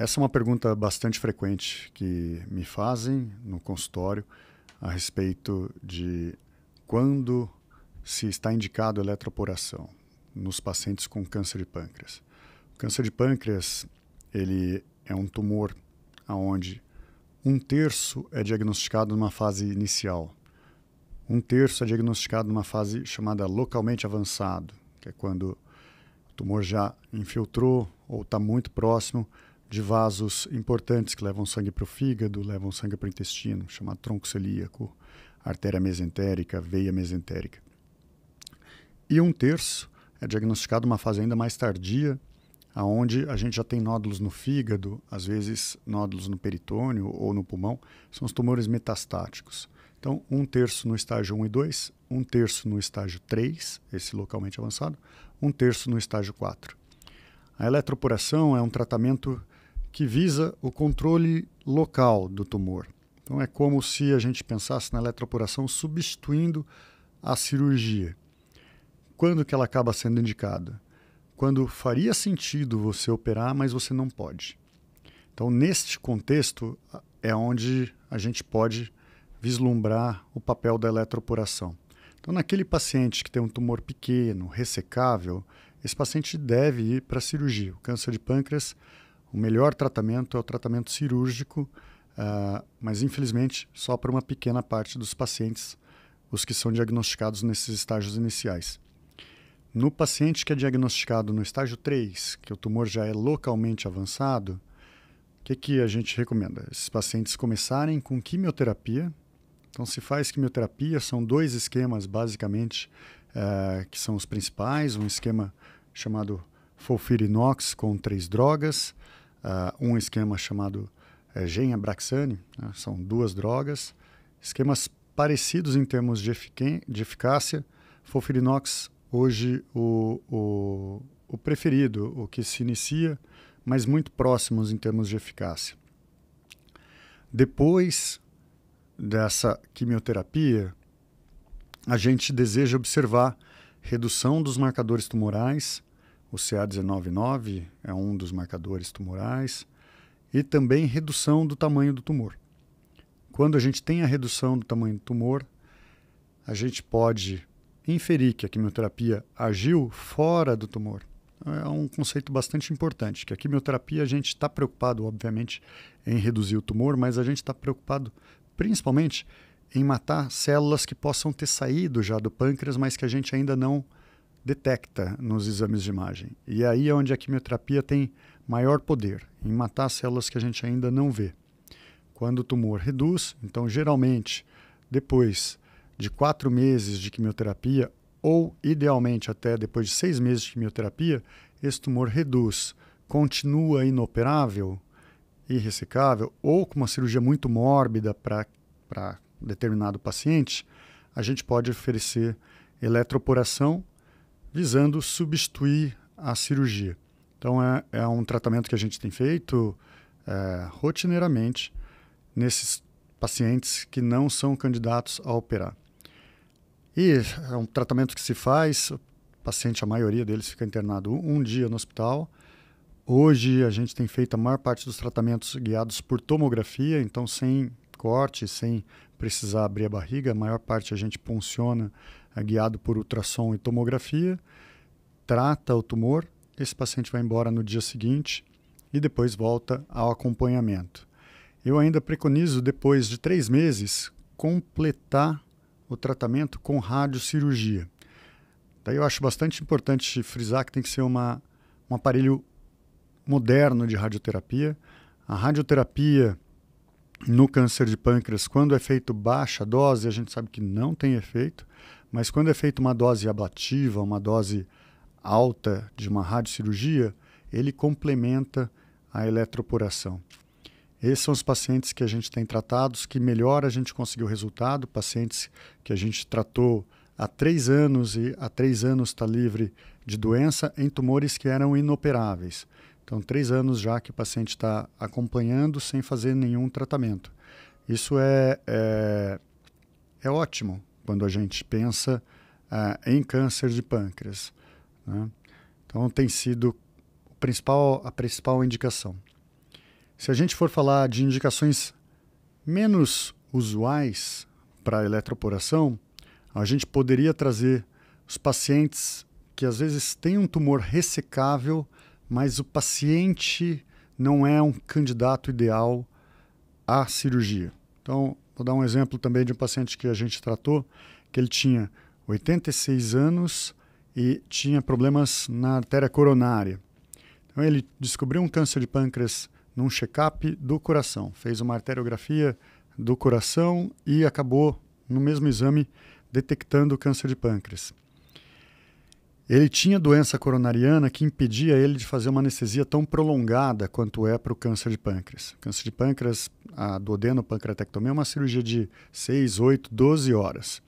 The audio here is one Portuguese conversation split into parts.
Essa é uma pergunta bastante frequente que me fazem no consultório a respeito de quando se está indicado eletroporação nos pacientes com câncer de pâncreas. O câncer de pâncreas, ele é um tumor onde 1/3 é diagnosticado numa fase inicial. 1/3 é diagnosticado numa fase chamada localmente avançado, que é quando o tumor já infiltrou ou está muito próximo de vasos importantes que levam sangue para o fígado, levam sangue para o intestino, chamado tronco celíaco, artéria mesentérica, veia mesentérica. E 1/3 é diagnosticado numa fase ainda mais tardia, onde a gente já tem nódulos no fígado, às vezes nódulos no peritônio ou no pulmão, são os tumores metastáticos. Então, 1/3 no estágio 1 e 2, 1/3 no estágio 3, esse localmente avançado, 1/3 no estágio 4. A eletroporação é um tratamento que visa o controle local do tumor. Então, é como se a gente pensasse na eletroporação substituindo a cirurgia. Quando que ela acaba sendo indicada? Quando faria sentido você operar, mas você não pode. Então, neste contexto, é onde a gente pode vislumbrar o papel da eletroporação. Então, naquele paciente que tem um tumor pequeno, ressecável, esse paciente deve ir para a cirurgia. O câncer de pâncreas, o melhor tratamento é o tratamento cirúrgico, mas infelizmente só para uma pequena parte dos pacientes, os que são diagnosticados nesses estágios iniciais. No paciente que é diagnosticado no estágio 3, que o tumor já é localmente avançado, o que a gente recomenda? Esses pacientes começarem com quimioterapia. Então, se faz quimioterapia, são 2 esquemas, basicamente, que são os principais. Um esquema chamado FOLFIRINOX com 3 drogas. Um esquema chamado Gem-Abraxane, né? São 2 drogas. Esquemas parecidos em termos de eficácia. FOLFIRINOX, hoje, o preferido, o que se inicia, mas muito próximos em termos de eficácia. Depois dessa quimioterapia, a gente deseja observar redução dos marcadores tumorais, o CA19-9 é um dos marcadores tumorais, e também redução do tamanho do tumor. Quando a gente tem a redução do tamanho do tumor, a gente pode inferir que a quimioterapia agiu fora do tumor. É um conceito bastante importante, que a quimioterapia a gente está preocupado, obviamente, em reduzir o tumor, mas a gente está preocupado principalmente em matar células que possam ter saído já do pâncreas, mas que a gente ainda não detecta nos exames de imagem. E aí é onde a quimioterapia tem maior poder, em matar células que a gente ainda não vê. Quando o tumor reduz, então geralmente depois de 4 meses de quimioterapia, ou idealmente até depois de 6 meses de quimioterapia, esse tumor reduz, continua inoperável, irressecável, ou com uma cirurgia muito mórbida para determinado paciente, a gente pode oferecer eletroporação visando substituir a cirurgia. Então, é um tratamento que a gente tem feito rotineiramente nesses pacientes que não são candidatos a operar. E é um tratamento que se faz, o paciente, a maioria deles fica internado um dia no hospital. Hoje a gente tem feito a maior parte dos tratamentos guiados por tomografia, então sem corte, sem precisar abrir a barriga, a maior parte a gente punciona guiado por ultrassom e tomografia, trata o tumor, esse paciente vai embora no dia seguinte e depois volta ao acompanhamento. Eu ainda preconizo, depois de 3 meses, completar o tratamento com radiocirurgia. Daí eu acho bastante importante frisar que tem que ser um aparelho moderno de radioterapia. A radioterapia no câncer de pâncreas, quando é feito baixa dose, a gente sabe que não tem efeito, mas quando é feita uma dose ablativa, uma dose alta de uma radiocirurgia, ele complementa a eletroporação. Esses são os pacientes que a gente tem tratados, que melhor a gente conseguiu resultado, pacientes que a gente tratou há 3 anos e há 3 anos está livre de doença em tumores que eram inoperáveis. Então, 3 anos já que o paciente está acompanhando sem fazer nenhum tratamento. Isso é ótimo quando a gente pensa em câncer de pâncreas, né? Então, tem sido a principal indicação. Se a gente for falar de indicações menos usuais para a eletroporação, a gente poderia trazer os pacientes que às vezes têm um tumor ressecável, mas o paciente não é um candidato ideal à cirurgia. Então, vou dar um exemplo também de um paciente que a gente tratou, que ele tinha 86 anos e tinha problemas na artéria coronária. Então, ele descobriu um câncer de pâncreas num check-up do coração, fez uma arteriografia do coração e acabou, no mesmo exame, detectando o câncer de pâncreas. Ele tinha doença coronariana que impedia ele de fazer uma anestesia tão prolongada quanto é para o câncer de pâncreas. O câncer de pâncreas, a duodenopancreatectomia, é uma cirurgia de 6, 8, 12 horas.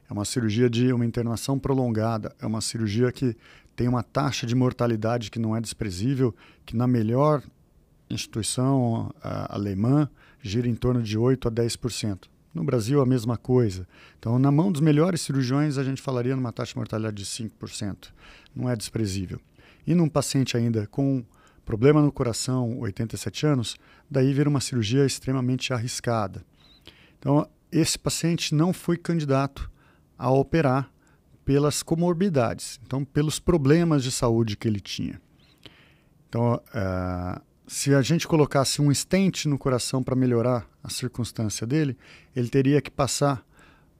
É uma cirurgia de uma internação prolongada, é uma cirurgia que tem uma taxa de mortalidade que não é desprezível, que na melhor instituição alemã gira em torno de 8 a 10%. No Brasil, a mesma coisa. Então, na mão dos melhores cirurgiões, a gente falaria numa taxa de mortalidade de 5%. Não é desprezível. E num paciente ainda com problema no coração, 87 anos, daí vira uma cirurgia extremamente arriscada. Então, esse paciente não foi candidato a operar pelas comorbidades, então, pelos problemas de saúde que ele tinha. Então, se a gente colocasse um stent no coração para melhorar a circunstância dele, ele teria que passar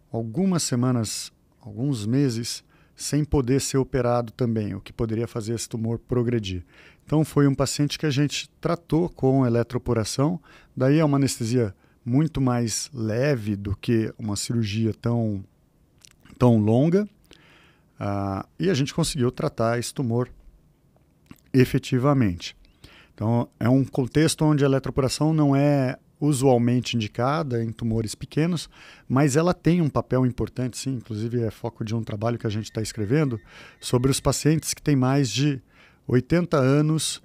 algumas semanas, alguns meses, sem poder ser operado também, o que poderia fazer esse tumor progredir. Então foi um paciente que a gente tratou com eletroporação, daí é uma anestesia muito mais leve do que uma cirurgia tão longa, e a gente conseguiu tratar esse tumor efetivamente. Então, é um contexto onde a eletroporação não é usualmente indicada em tumores pequenos, mas ela tem um papel importante, sim. Inclusive, é foco de um trabalho que a gente está escrevendo sobre os pacientes que têm mais de 80 anos